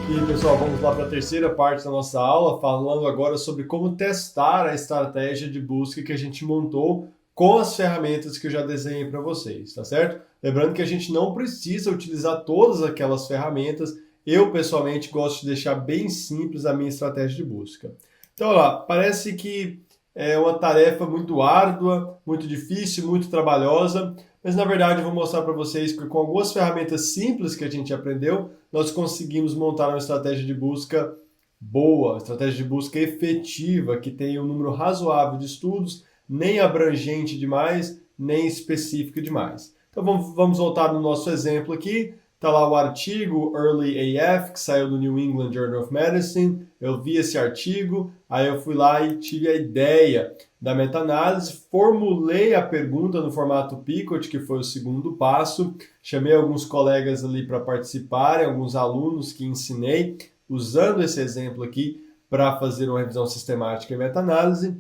E aí, pessoal, vamos lá para a terceira parte da nossa aula, falando agora sobre como testar a estratégia de busca que a gente montou com as ferramentas que eu já desenhei para vocês, tá certo? Lembrando que a gente não precisa utilizar todas aquelas ferramentas. Eu, pessoalmente, gosto de deixar bem simples a minha estratégia de busca. Então, olha lá, parece que é uma tarefa muito árdua, muito difícil, muito trabalhosa, mas na verdade eu vou mostrar para vocês que com algumas ferramentas simples que a gente aprendeu, nós conseguimos montar uma estratégia de busca boa, estratégia de busca efetiva, que tenha um número razoável de estudos, nem abrangente demais, nem específica demais. Então vamos voltar no nosso exemplo aqui. Está lá o artigo Early AF, que saiu do New England Journal of Medicine. Eu vi esse artigo, aí eu fui lá e tive a ideia da meta-análise, formulei a pergunta no formato Picot, que foi o segundo passo, chamei alguns colegas ali para participarem, alguns alunos que ensinei, usando esse exemplo aqui para fazer uma revisão sistemática e meta-análise,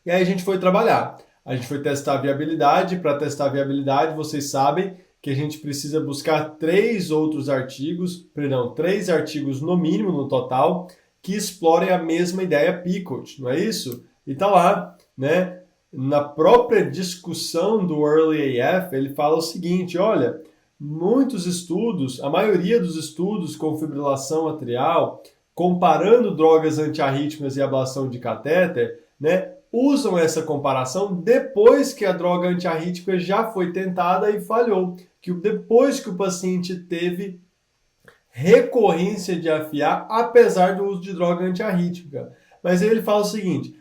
e aí a gente foi trabalhar. A gente foi testar a viabilidade. Para testar a viabilidade, vocês sabem que a gente precisa buscar três artigos no mínimo, no total, que explorem a mesma ideia Picot, não é isso? E tá lá, né? Na própria discussão do Early AF, ele fala o seguinte, olha, muitos estudos, a maioria dos estudos com fibrilação atrial, comparando drogas antiarrítmicas e ablação de catéter, né, usam essa comparação depois que a droga antiarrítmica já foi tentada e falhou, que depois que o paciente teve recorrência de AFA, apesar do uso de droga antiarrítmica. Mas aí ele fala o seguinte,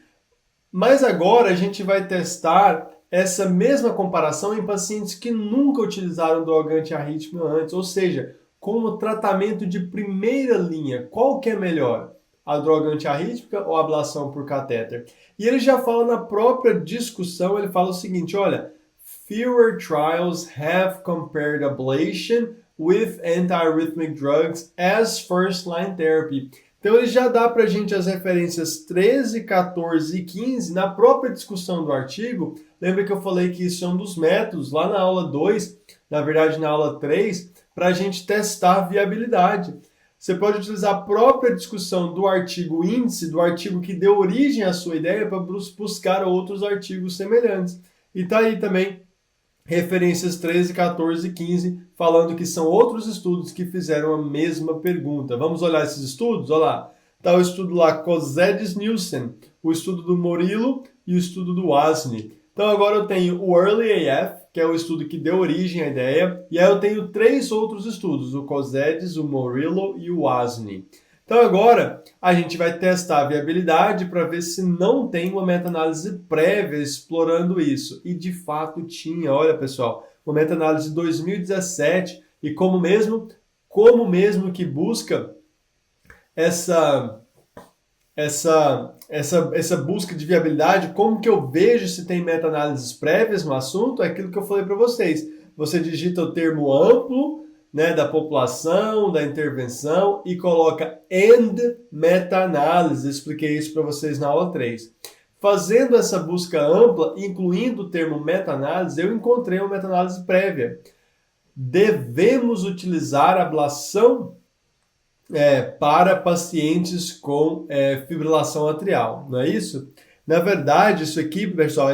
mas agora a gente vai testar essa mesma comparação em pacientes que nunca utilizaram droga antiarrítmica antes, ou seja, como tratamento de primeira linha, qual que é melhor? A droga antiarrítmica ou a ablação por catéter? E ele já fala na própria discussão, ele fala o seguinte, olha, fewer trials have compared ablation with antiarrhythmic drugs as first-line therapy. Então ele já dá para a gente as referências 13, 14 e 15 na própria discussão do artigo. Lembra que eu falei que isso é um dos métodos lá na aula 2, na verdade na aula 3, para a gente testar a viabilidade. Você pode utilizar a própria discussão do artigo índice, do artigo que deu origem à sua ideia, para buscar outros artigos semelhantes. E está aí também referências 13, 14 e 15, falando que são outros estudos que fizeram a mesma pergunta. Vamos olhar esses estudos? Olha lá. Está o estudo lá Kozedes-Nielsen, o estudo do Morillo e o estudo do Wasney. Então agora eu tenho o Early AF, que é o estudo que deu origem à ideia, e aí eu tenho três outros estudos, o Kozedes, o Morillo e o Wasney. Então agora a gente vai testar a viabilidade para ver se não tem uma meta-análise prévia explorando isso. E de fato tinha, olha pessoal, uma meta-análise de 2017 e como mesmo que busca essa busca de viabilidade, como que eu vejo se tem meta-análises prévias no assunto, é aquilo que eu falei para vocês. Você digita o termo amplo, né, da população, da intervenção e coloca and meta-análise. Expliquei isso para vocês na aula 3. Fazendo essa busca ampla, incluindo o termo meta-análise, eu encontrei uma meta-análise prévia. Devemos utilizar ablação para pacientes com fibrilação atrial, não é isso? Na verdade, isso aqui, pessoal,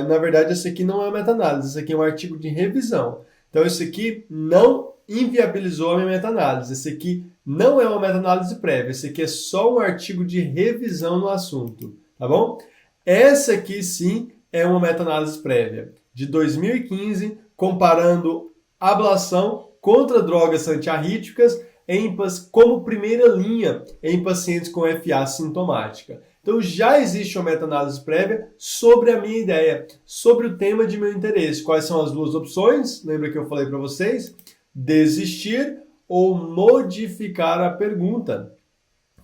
isso aqui não é uma meta-análise, isso aqui é um artigo de revisão. Então, isso aqui não inviabilizou a minha meta-análise. Esse aqui não é uma meta-análise prévia. Esse aqui é só um artigo de revisão no assunto, tá bom? Essa aqui, sim, é uma meta-análise prévia, de 2015, comparando ablação contra drogas antiarrítmicas como primeira linha em pacientes com FA sintomática. Então, já existe uma meta-análise prévia sobre a minha ideia, sobre o tema de meu interesse. Quais são as duas opções? Lembra que eu falei para vocês? Desistir ou modificar a pergunta.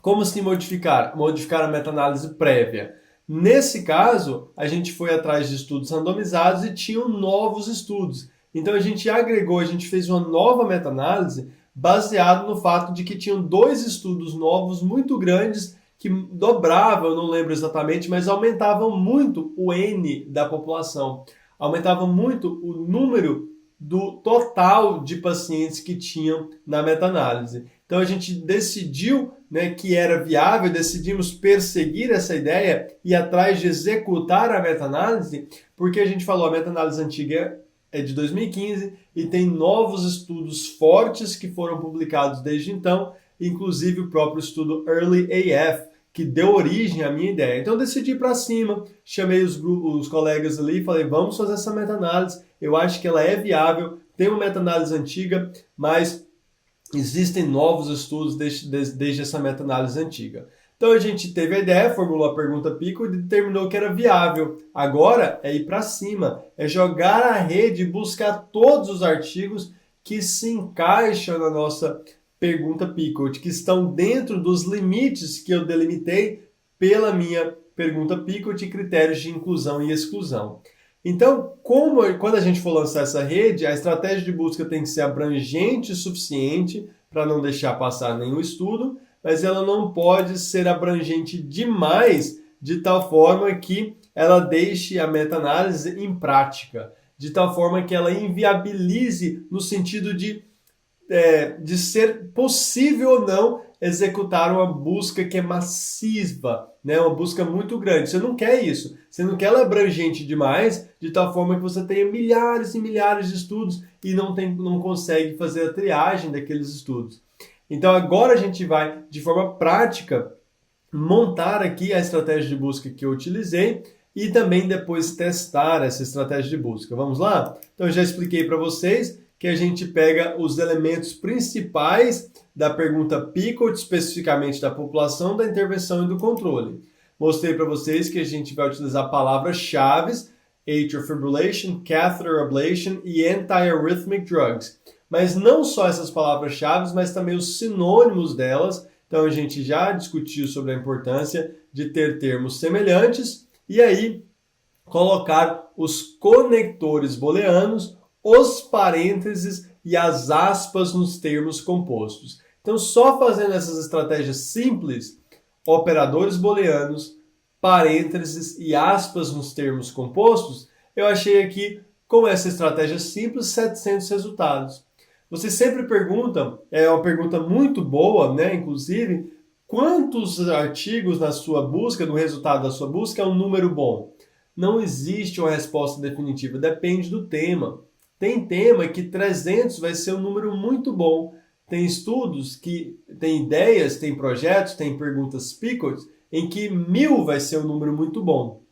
Como se modificar? Modificar a meta-análise prévia. Nesse caso, a gente foi atrás de estudos randomizados e tinham novos estudos. Então, a gente fez uma nova meta-análise baseado no fato de que tinham dois estudos novos muito grandes que dobravam, eu não lembro exatamente, mas aumentavam muito o N da população. Aumentavam muito o número do total de pacientes que tinham na meta-análise. Então a gente decidiu né, que era viável, decidimos perseguir essa ideia e ir atrás de executar a meta-análise, porque a gente falou, a meta-análise antiga é de 2015 e tem novos estudos fortes que foram publicados desde então, inclusive o próprio estudo Early AF, que deu origem à minha ideia. Então eu decidi ir para cima, chamei os colegas ali e falei, vamos fazer essa meta-análise, eu acho que ela é viável, tem uma meta-análise antiga, mas existem novos estudos desde essa meta-análise antiga. Então a gente teve a ideia, formulou a pergunta pico e determinou que era viável. Agora é ir para cima, é jogar a rede e buscar todos os artigos que se encaixam na nossa pergunta Picot, que estão dentro dos limites que eu delimitei pela minha pergunta Picot e critérios de inclusão e exclusão. Então, quando a gente for lançar essa rede, a estratégia de busca tem que ser abrangente o suficiente para não deixar passar nenhum estudo, mas ela não pode ser abrangente demais, de tal forma que ela deixe a meta-análise em prática, de tal forma que ela inviabilize no sentido de ser possível ou não executar uma busca que é massiva, né? Uma busca muito grande. Você não quer isso. Você não quer ela abrangente demais, de tal forma que você tenha milhares e milhares de estudos e não consegue fazer a triagem daqueles estudos. Então agora a gente vai, de forma prática, montar aqui a estratégia de busca que eu utilizei e também depois testar essa estratégia de busca. Vamos lá? Então eu já expliquei para vocês que a gente pega os elementos principais da pergunta Picot, especificamente da população, da intervenção e do controle. Mostrei para vocês que a gente vai utilizar palavras-chave, atrial fibrillation, catheter ablation e antiarrhythmic drugs. Mas não só essas palavras-chave, mas também os sinônimos delas. Então a gente já discutiu sobre a importância de ter termos semelhantes e aí colocar os conectores booleanos, os parênteses e as aspas nos termos compostos. Então, só fazendo essas estratégias simples, operadores booleanos, parênteses e aspas nos termos compostos, eu achei aqui, com essa estratégia simples, 700 resultados. Vocês sempre perguntam, é uma pergunta muito boa, né? Inclusive, quantos artigos na sua busca, no resultado da sua busca, é um número bom? Não existe uma resposta definitiva, depende do tema. Tem tema que 300 vai ser um número muito bom. Tem estudos que tem ideias, tem projetos, tem perguntas Picot, em que 1000 vai ser um número muito bom.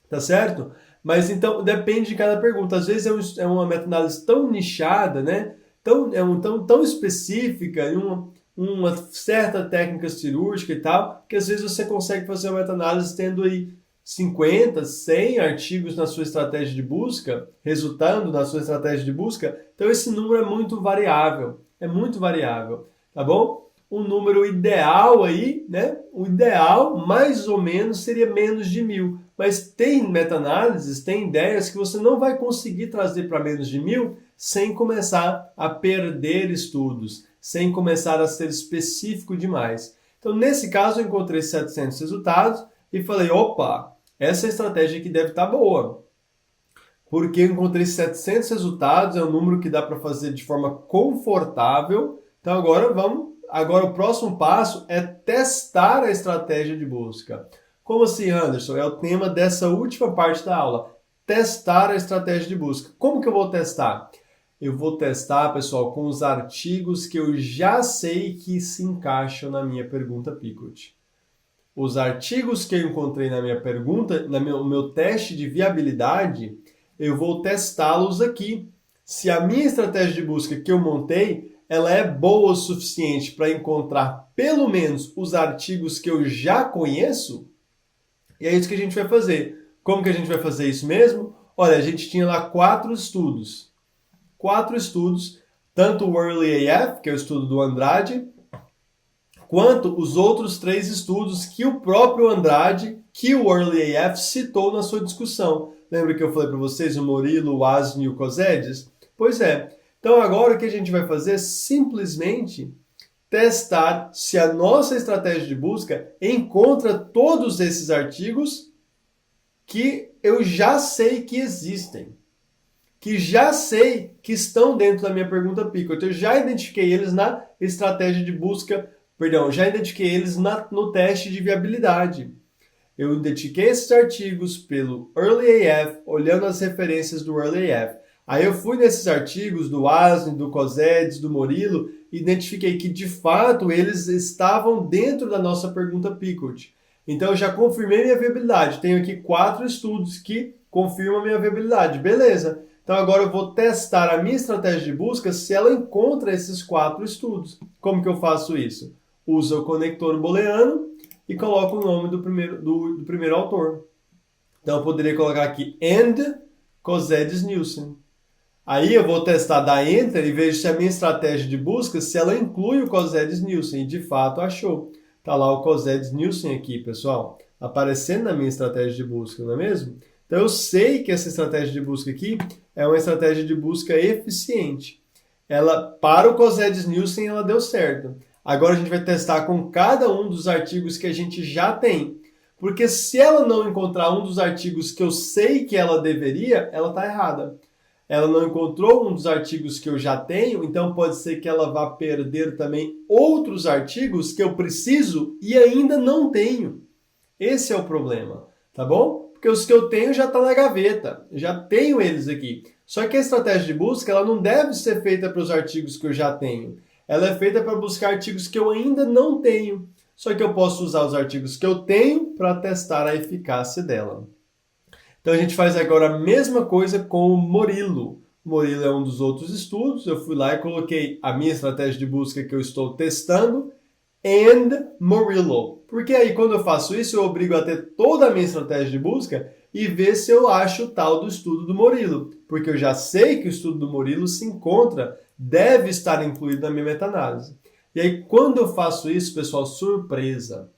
Tá certo? Mas então depende de cada pergunta. Às vezes é uma meta-análise tão nichada, né? Tão específica, em uma certa técnica cirúrgica e tal, que às vezes você consegue fazer uma meta-análise tendo aí 50, 100 artigos na sua estratégia de busca, resultando na sua estratégia de busca. Então esse número é muito variável, tá bom? Um número ideal aí, né? O ideal, mais ou menos, seria menos de 1000. Mas tem meta-análises, tem ideias que você não vai conseguir trazer para menos de 1000 sem começar a perder estudos, sem começar a ser específico demais. Então, nesse caso, eu encontrei 700 resultados e falei, opa, essa estratégia aqui deve estar boa. Porque eu encontrei 700 resultados, é um número que dá para fazer de forma confortável. Então, agora o próximo passo é testar a estratégia de busca. Como assim, Anderson? É o tema dessa última parte da aula. Testar a estratégia de busca. Como que eu vou testar? Eu vou testar, pessoal, com os artigos que eu já sei que se encaixam na minha pergunta Picot. Os artigos que eu encontrei na minha pergunta, no meu teste de viabilidade, eu vou testá-los aqui. Se a minha estratégia de busca que eu montei, ela é boa o suficiente para encontrar pelo menos os artigos que eu já conheço, e é isso que a gente vai fazer. Como que a gente vai fazer isso mesmo? Olha, a gente tinha lá 4 estudos, tanto o Early AF, que é o estudo do Andrade, quanto os outros 3 estudos que o próprio Andrade, que o Early AF citou na sua discussão. Lembra que eu falei para vocês o Morillo, o Asni e o Cosedes? Pois é. Então agora o que a gente vai fazer é simplesmente testar se a nossa estratégia de busca encontra todos esses artigos que eu já sei que existem, que já sei que estão dentro da minha pergunta Picot. Eu já identifiquei eles na estratégia de busca Perdão, já identifiquei eles no teste de viabilidade. Eu identifiquei esses artigos pelo Early AF, olhando as referências do Early AF. Aí eu fui nesses artigos do Wasney, do Cosedes, do Morillo, e identifiquei que, de fato, eles estavam dentro da nossa pergunta Pickett. Então, eu já confirmei minha viabilidade. Tenho aqui 4 estudos que confirmam minha viabilidade. Beleza. Então, agora eu vou testar a minha estratégia de busca se ela encontra esses 4 estudos. Como que eu faço isso? Uso o conector booleano e coloco o nome do primeiro autor. Então, eu poderia colocar aqui and Cosedes Nielsen. Aí eu vou testar, dar Enter e vejo se a minha estratégia de busca, se ela inclui o Cosedes Nielsen. E de fato achou. Está lá o Cosedes Nielsen aqui, pessoal, aparecendo na minha estratégia de busca, não é mesmo? Então eu sei que essa estratégia de busca aqui é uma estratégia de busca eficiente. Ela, para o Cosedes Nielsen, ela deu certo. Agora a gente vai testar com cada um dos artigos que a gente já tem. Porque se ela não encontrar um dos artigos que eu sei que ela deveria, ela está errada. Ela não encontrou um dos artigos que eu já tenho, então pode ser que ela vá perder também outros artigos que eu preciso e ainda não tenho. Esse é o problema, tá bom? Porque os que eu tenho já estão na gaveta, já tenho eles aqui. Só que a estratégia de busca ela não deve ser feita para os artigos que eu já tenho. Ela é feita para buscar artigos que eu ainda não tenho. Só que eu posso usar os artigos que eu tenho para testar a eficácia dela. Então a gente faz agora a mesma coisa com o Morillo. O Morillo é um dos outros estudos. Eu fui lá e coloquei a minha estratégia de busca que eu estou testando and Morillo. Porque aí quando eu faço isso, eu obrigo a ter toda a minha estratégia de busca e ver se eu acho o tal do estudo do Morillo. Porque eu já sei que o estudo do Morillo se encontra, deve estar incluído na minha meta-análise. E aí quando eu faço isso, pessoal, surpresa!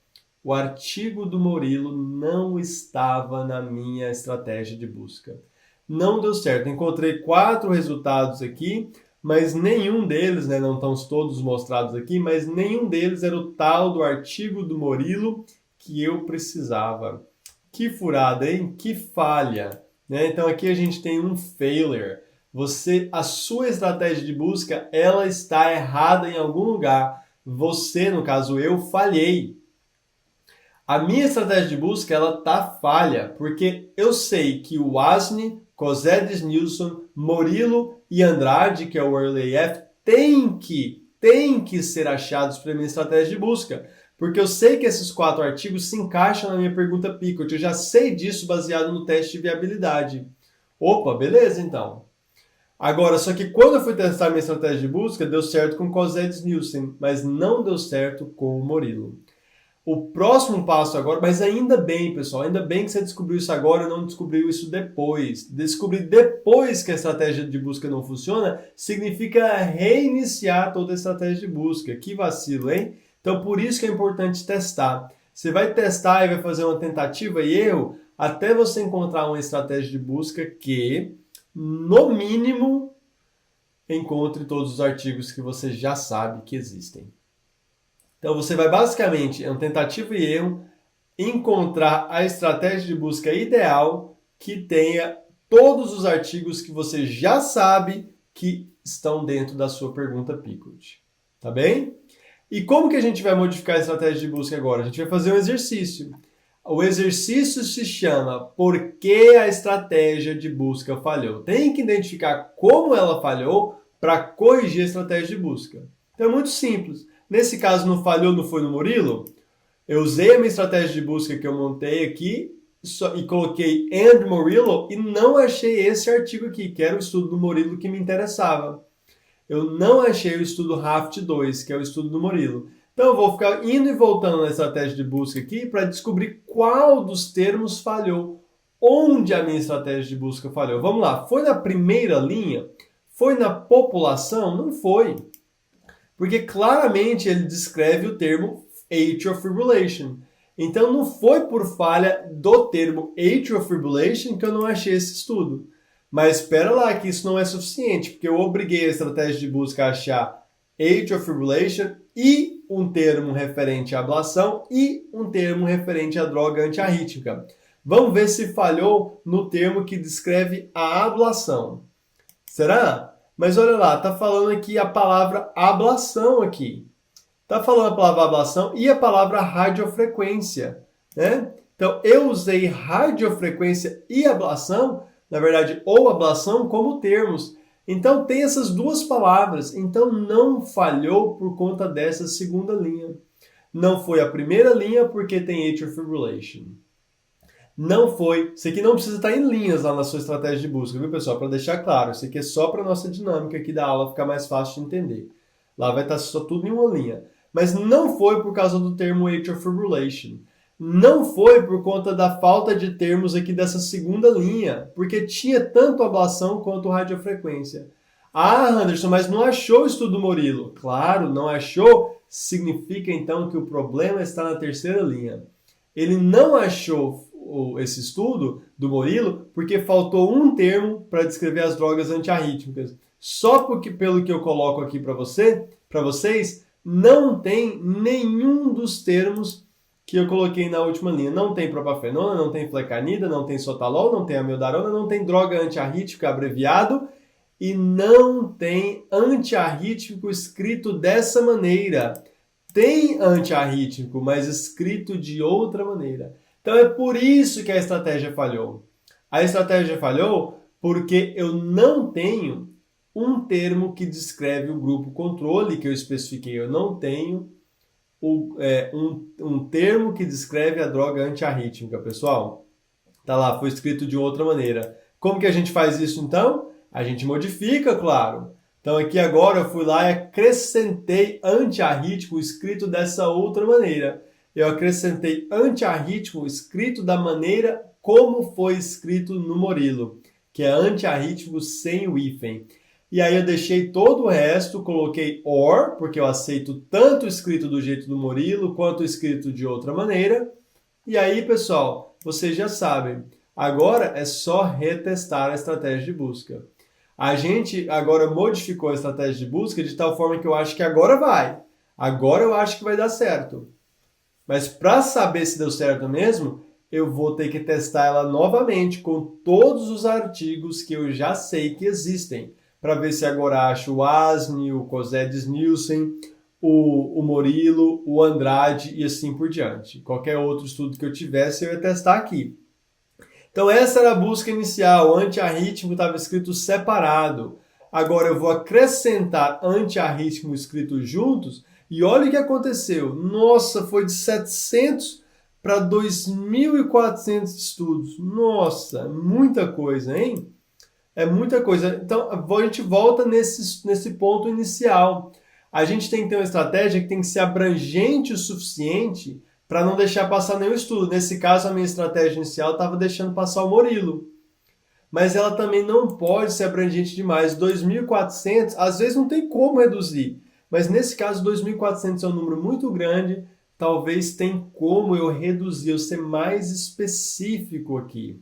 O artigo do Morillo não estava na minha estratégia de busca. Não deu certo. Encontrei 4 resultados aqui, mas nenhum deles, né, não estão todos mostrados aqui, mas nenhum deles era o tal do artigo do Morillo que eu precisava. Que furada, hein? Que falha! Né? Então aqui a gente tem um failure. A sua estratégia de busca, ela está errada em algum lugar. Você, no caso eu, falhei. A minha estratégia de busca ela tá falha, porque eu sei que o Wasney, Cosedes Nielsen, Morillo e Andrade, que é o Early AF, tem que ser achados para minha estratégia de busca. Porque eu sei que esses 4 artigos se encaixam na minha pergunta Pickett. Eu já sei disso baseado no teste de viabilidade. Opa, beleza então. Agora, só que quando eu fui testar minha estratégia de busca, deu certo com Cosedes Nielsen, mas não deu certo com o Morillo. O próximo passo agora, mas ainda bem, pessoal, ainda bem que você descobriu isso agora e não descobriu isso depois. Descobrir depois que a estratégia de busca não funciona significa reiniciar toda a estratégia de busca. Que vacilo, hein? Então, por isso que é importante testar. Você vai testar e vai fazer uma tentativa e erro até você encontrar uma estratégia de busca que, no mínimo, encontre todos os artigos que você já sabe que existem. Então você vai basicamente, é um tentativa e erro, encontrar a estratégia de busca ideal que tenha todos os artigos que você já sabe que estão dentro da sua pergunta Pickett. Tá bem? E como que a gente vai modificar a estratégia de busca agora? A gente vai fazer um exercício. O exercício se chama Por que a estratégia de busca falhou? Tem que identificar como ela falhou para corrigir a estratégia de busca. Então é muito simples. Nesse caso, não falhou, não foi no Morillo? Eu usei a minha estratégia de busca que eu montei aqui e coloquei and Morillo e não achei esse artigo aqui, que era o estudo do Morillo que me interessava. Eu não achei o estudo Raft 2, que é o estudo do Morillo. Então eu vou ficar indo e voltando na estratégia de busca aqui para descobrir qual dos termos falhou. Onde a minha estratégia de busca falhou? Vamos lá, foi na primeira linha? Foi na população? Não foi. Porque claramente ele descreve o termo atrial fibrillation. Então não foi por falha do termo atrial fibrillation que eu não achei esse estudo. Mas espera lá que isso não é suficiente, porque eu obriguei a estratégia de busca a achar atrial fibrillation e um termo referente à ablação e um termo referente à droga antiarrítmica. Vamos ver se falhou no termo que descreve a ablação. Será? Mas olha lá, está falando aqui a palavra ablação aqui. Está falando a palavra ablação e a palavra radiofrequência, né? Então, eu usei radiofrequência e ablação, na verdade, ou ablação, como termos. Então, tem essas duas palavras. Então, não falhou por conta dessa segunda linha. Não foi a primeira linha porque tem atrial fibrillation. Não foi. Isso aqui não precisa estar em linhas lá na sua estratégia de busca, viu, pessoal? Para deixar claro, isso aqui é só para a nossa dinâmica aqui da aula ficar mais fácil de entender. Lá vai estar só tudo em uma linha. Mas não foi por causa do termo atrial fibrillation. Não foi por conta da falta de termos aqui dessa segunda linha, porque tinha tanto ablação quanto radiofrequência. Ah, Anderson, mas não achou o estudo do Murilo? Claro, não achou, significa então que o problema está na terceira linha. Ele não achou esse estudo do Murilo porque faltou um termo para descrever as drogas antiarrítmicas. Só porque, pelo que eu coloco aqui para vocês, não tem nenhum dos termos que eu coloquei na última linha. Não tem propafenona, não tem flecainida, não tem sotalol, não tem amiodarona, não tem droga antiarrítmica abreviado e não tem antiarrítmico escrito dessa maneira. Tem antiarrítmico, mas escrito de outra maneira. Então é por isso que a estratégia falhou. A estratégia falhou porque eu não tenho um termo que descreve o grupo controle que eu especifiquei. Eu não tenho um termo que descreve a droga antiarrítmica, pessoal. Tá lá, foi escrito de outra maneira. Como que a gente faz isso então? A gente modifica, claro. Então aqui agora eu fui lá e acrescentei antiarrítmico escrito dessa outra maneira. Eu acrescentei antiarrítmico escrito da maneira como foi escrito no Murilo, que é antiarrítmico sem o hífen. E aí eu deixei todo o resto, coloquei or, porque eu aceito tanto escrito do jeito do Murilo, quanto escrito de outra maneira. E aí, pessoal, vocês já sabem, agora é só retestar a estratégia de busca. A gente agora modificou a estratégia de busca de tal forma que eu acho que agora vai. Agora eu acho que vai dar certo. Mas para saber se deu certo mesmo, eu vou ter que testar ela novamente com todos os artigos que eu já sei que existem, para ver se agora acho o Asni, o Cosedes Nielsen, o Murilo, o Andrade e assim por diante. Qualquer outro estudo que eu tivesse, eu ia testar aqui. Então essa era a busca inicial, antiarrítmico estava escrito separado. Agora eu vou acrescentar antiarrítmico escrito juntos e olha o que aconteceu. Nossa, foi de 700 para 2.400 estudos. Nossa, muita coisa, hein? É muita coisa. Então, a gente volta nesse ponto inicial. A gente tem que ter uma estratégia que tem que ser abrangente o suficiente para não deixar passar nenhum estudo. Nesse caso, a minha estratégia inicial estava deixando passar o Murilo. Mas ela também não pode ser abrangente demais. 2.400, às vezes não tem como reduzir. Mas nesse caso, 2.400 é um número muito grande. Talvez tenha como eu reduzir, eu ser mais específico aqui.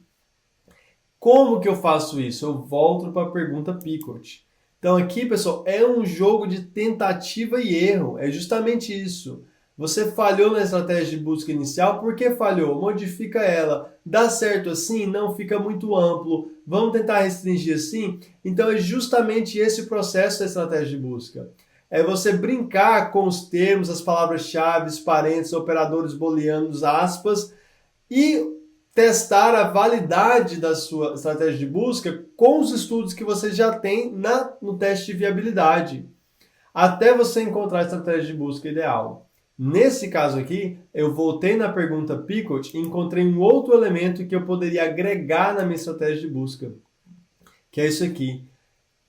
Como que eu faço isso? Eu volto para a pergunta Picot. Então aqui, pessoal, é um jogo de tentativa e erro. É justamente isso. Você falhou na estratégia de busca inicial. Por que falhou? Modifica ela. Dá certo assim? Não, fica muito amplo. Vamos tentar restringir assim? Então é justamente esse o processo da estratégia de busca. É você brincar com os termos, as palavras-chave, parênteses, operadores booleanos, aspas, e testar a validade da sua estratégia de busca com os estudos que você já tem no teste de viabilidade, até você encontrar a estratégia de busca ideal. Nesse caso aqui, eu voltei na pergunta Picot e encontrei um outro elemento que eu poderia agregar na minha estratégia de busca, que é isso aqui.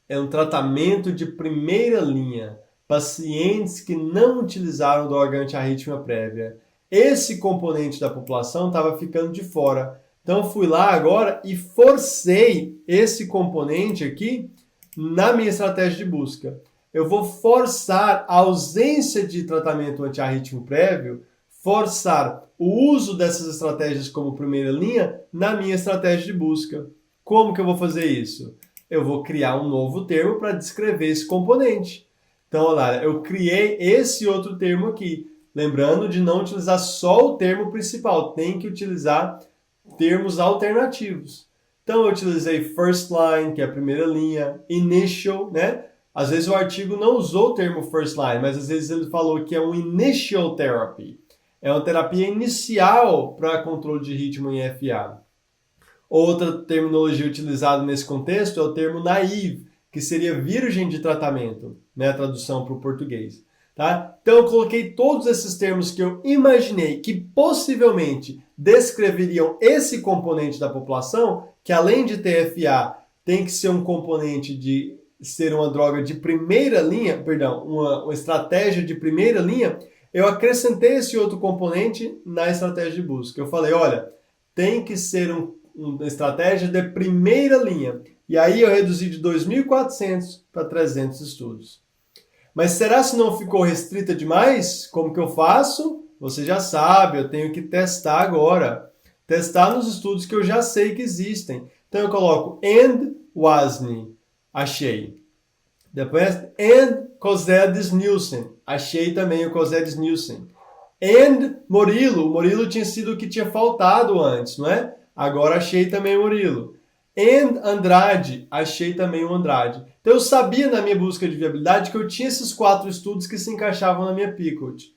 É um tratamento de primeira linha, pacientes que não utilizaram droga antiarrítmica prévia. Esse componente da população estava ficando de fora. Então, eu fui lá agora e forcei esse componente aqui na minha estratégia de busca. Eu vou forçar a ausência de tratamento antiarrítmico prévio, forçar o uso dessas estratégias como primeira linha na minha estratégia de busca. Como que eu vou fazer isso? Eu vou criar um novo termo para descrever esse componente. Então, olha, eu criei esse outro termo aqui. Lembrando de não utilizar só o termo principal, tem que utilizar termos alternativos. Então, eu utilizei first line, que é a primeira linha, initial, né? Às vezes o artigo não usou o termo first line, mas às vezes ele falou que é um initial therapy. É uma terapia inicial para controle de ritmo em FA. Outra terminologia utilizada nesse contexto é o termo naive, que seria virgem de tratamento, né? A tradução para o português. Tá? Então eu coloquei todos esses termos que eu imaginei que possivelmente descreveriam esse componente da população, que além de TFA tem que ser um componente de ser uma droga de primeira linha, perdão, uma estratégia de primeira linha, eu acrescentei esse outro componente na estratégia de busca. Eu falei, olha, tem que ser uma estratégia de primeira linha. E aí eu reduzi de 2.400 para 300 estudos. Mas será se não ficou restrita demais? Como que eu faço? Você já sabe, eu tenho que testar agora. Testar nos estudos que eu já sei que existem. Então eu coloco and Wasney, achei. Depois and Kozedes-Nielsen, achei também o Kozedes-Nielsen. And Morillo, o Morillo tinha sido o que tinha faltado antes, não é? Agora achei também o Morillo. And Andrade, achei também o Andrade. Então eu sabia na minha busca de viabilidade que eu tinha esses 4 estudos que se encaixavam na minha PICOT.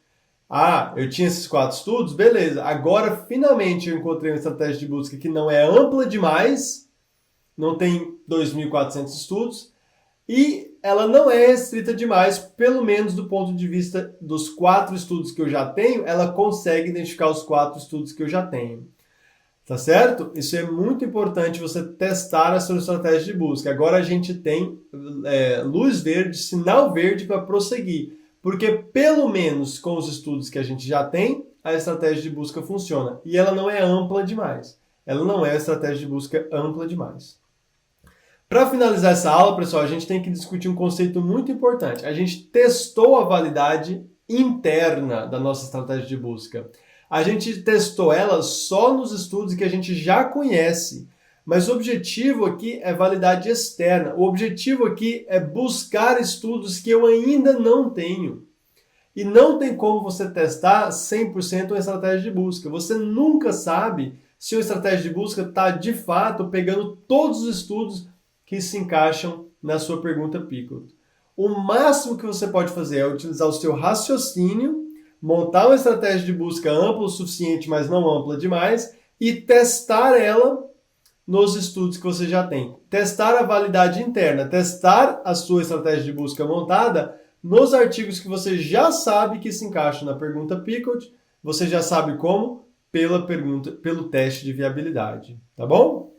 Ah, eu tinha esses 4 estudos? Beleza. Agora, finalmente, eu encontrei uma estratégia de busca que não é ampla demais, não tem 2.400 estudos, e ela não é restrita demais, pelo menos do ponto de vista dos 4 estudos que eu já tenho, ela consegue identificar os 4 estudos que eu já tenho. Tá certo? Isso é muito importante você testar a sua estratégia de busca. Agora a gente tem luz verde, sinal verde para prosseguir. Porque pelo menos com os estudos que a gente já tem, a estratégia de busca funciona. E ela não é ampla demais. Ela não é a estratégia de busca ampla demais. Para finalizar essa aula, pessoal, a gente tem que discutir um conceito muito importante. A gente testou a validade interna da nossa estratégia de busca. A gente testou ela só nos estudos que a gente já conhece. Mas o objetivo aqui é validade externa. O objetivo aqui é buscar estudos que eu ainda não tenho. E não tem como você testar 100% uma estratégia de busca. Você nunca sabe se uma estratégia de busca está, de fato, pegando todos os estudos que se encaixam na sua pergunta PICOT. O máximo que você pode fazer é utilizar o seu raciocínio, montar uma estratégia de busca ampla o suficiente, mas não ampla demais, e testar ela nos estudos que você já tem. Testar a validade interna, testar a sua estratégia de busca montada nos artigos que você já sabe que se encaixam na pergunta PICOT, você já sabe como? Pelo teste de viabilidade, tá bom?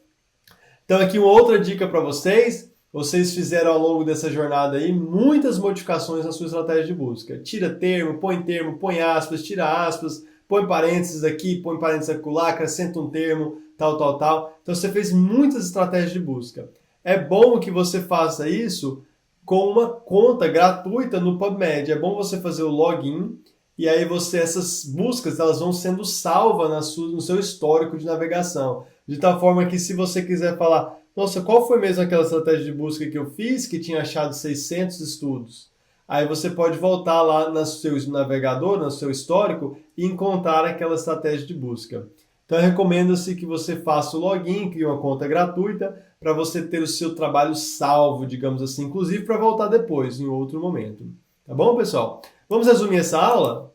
Então aqui uma outra dica para vocês. Vocês fizeram ao longo dessa jornada aí muitas modificações na sua estratégia de busca. Tira termo, põe aspas, tira aspas, põe parênteses aqui, põe parênteses acolá, acrescenta um termo, tal. Então você fez muitas estratégias de busca. É bom que você faça isso com uma conta gratuita no PubMed. É bom você fazer o login e aí essas buscas elas vão sendo salvas no seu histórico de navegação. De tal forma que se você quiser falar, nossa, qual foi mesmo aquela estratégia de busca que eu fiz que tinha achado 600 estudos? Aí você pode voltar lá no seu navegador, no seu histórico, e encontrar aquela estratégia de busca. Então, recomenda-se que você faça o login, crie uma conta gratuita, para você ter o seu trabalho salvo, digamos assim, inclusive para voltar depois, em outro momento. Tá bom, pessoal? Vamos resumir essa aula?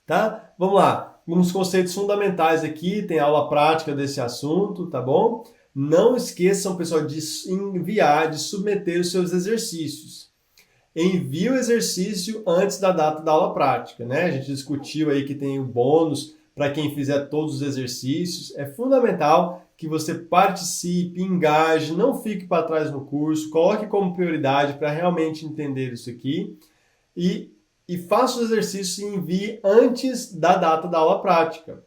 Tá? Vamos lá. Uns conceitos fundamentais aqui, tem aula prática desse assunto, tá bom? Não esqueçam, pessoal, de enviar, de submeter os seus exercícios. Envie o exercício antes da data da aula prática, né? A gente discutiu aí que tem o bônus para quem fizer todos os exercícios. É fundamental que você participe, engaje, não fique para trás no curso, coloque como prioridade para realmente entender isso aqui e faça os exercícios e envie antes da data da aula prática,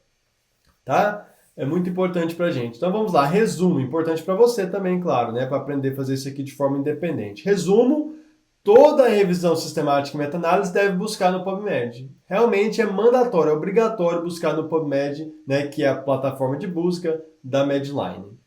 tá? É muito importante para a gente. Então vamos lá, resumo, importante para você também, claro, né? Para aprender a fazer isso aqui de forma independente. Resumo, toda a revisão sistemática e meta-análise deve buscar no PubMed. Realmente é mandatório, é obrigatório buscar no PubMed, né? Que é a plataforma de busca da Medline.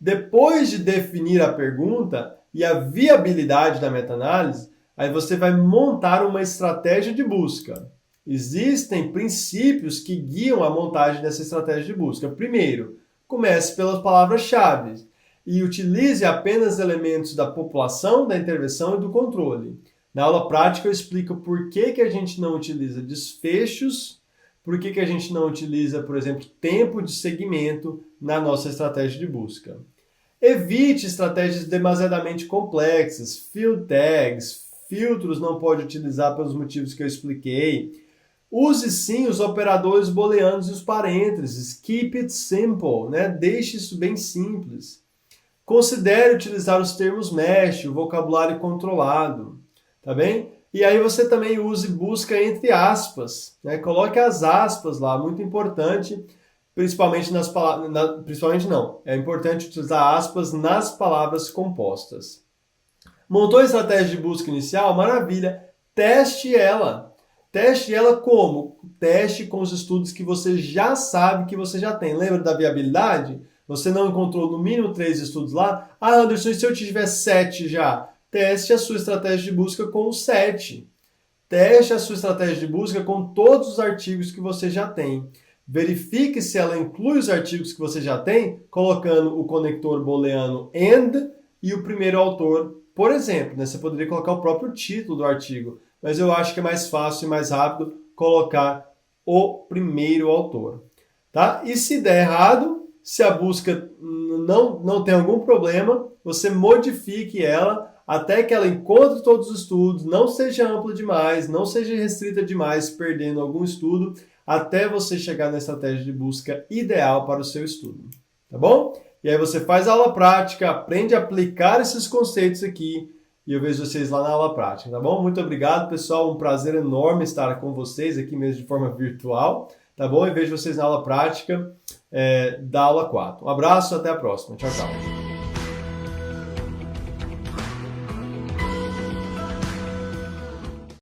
Depois de definir a pergunta e a viabilidade da meta-análise, aí você vai montar uma estratégia de busca. Existem princípios que guiam a montagem dessa estratégia de busca. Primeiro, comece pelas palavras-chave. e utilize apenas elementos da população, da intervenção e do controle. Na aula prática eu explico por que a gente não utiliza desfechos, por que a gente não utiliza, por exemplo, tempo de segmento na nossa estratégia de busca. Evite estratégias demasiadamente complexas, field tags, filtros não pode utilizar pelos motivos que eu expliquei. Use sim os operadores booleanos e os parênteses. Keep it simple, né? Deixe isso bem simples. Considere utilizar os termos mesh, o vocabulário controlado, tá bem? E aí você também use busca entre aspas, né? Coloque as aspas lá, muito importante, principalmente nas palavras, principalmente não, é importante utilizar aspas nas palavras compostas. Montou a estratégia de busca inicial? Maravilha! Teste ela. Teste ela como? Teste com os estudos que você já sabe que você já tem. Lembra da viabilidade? Você não encontrou no mínimo 3 estudos lá? Ah, Anderson, e se eu tiver 7 já? Teste a sua estratégia de busca com os 7. Teste a sua estratégia de busca com todos os artigos que você já tem. Verifique se ela inclui os artigos que você já tem, colocando o conector booleano AND e o primeiro autor, por exemplo. Né? Você poderia colocar o próprio título do artigo, mas eu acho que é mais fácil e mais rápido colocar o primeiro autor. Tá? E se der errado, se a busca não tem algum problema, você modifique ela até que ela encontre todos os estudos, não seja ampla demais, não seja restrita demais, perdendo algum estudo, até você chegar na estratégia de busca ideal para o seu estudo. Tá bom? E aí você faz a aula prática, aprende a aplicar esses conceitos aqui, e eu vejo vocês lá na aula prática, tá bom? Muito obrigado, pessoal. Um prazer enorme estar com vocês aqui mesmo de forma virtual, tá bom? E vejo vocês na aula prática da aula 4. Um abraço, até a próxima. Tchau, tchau.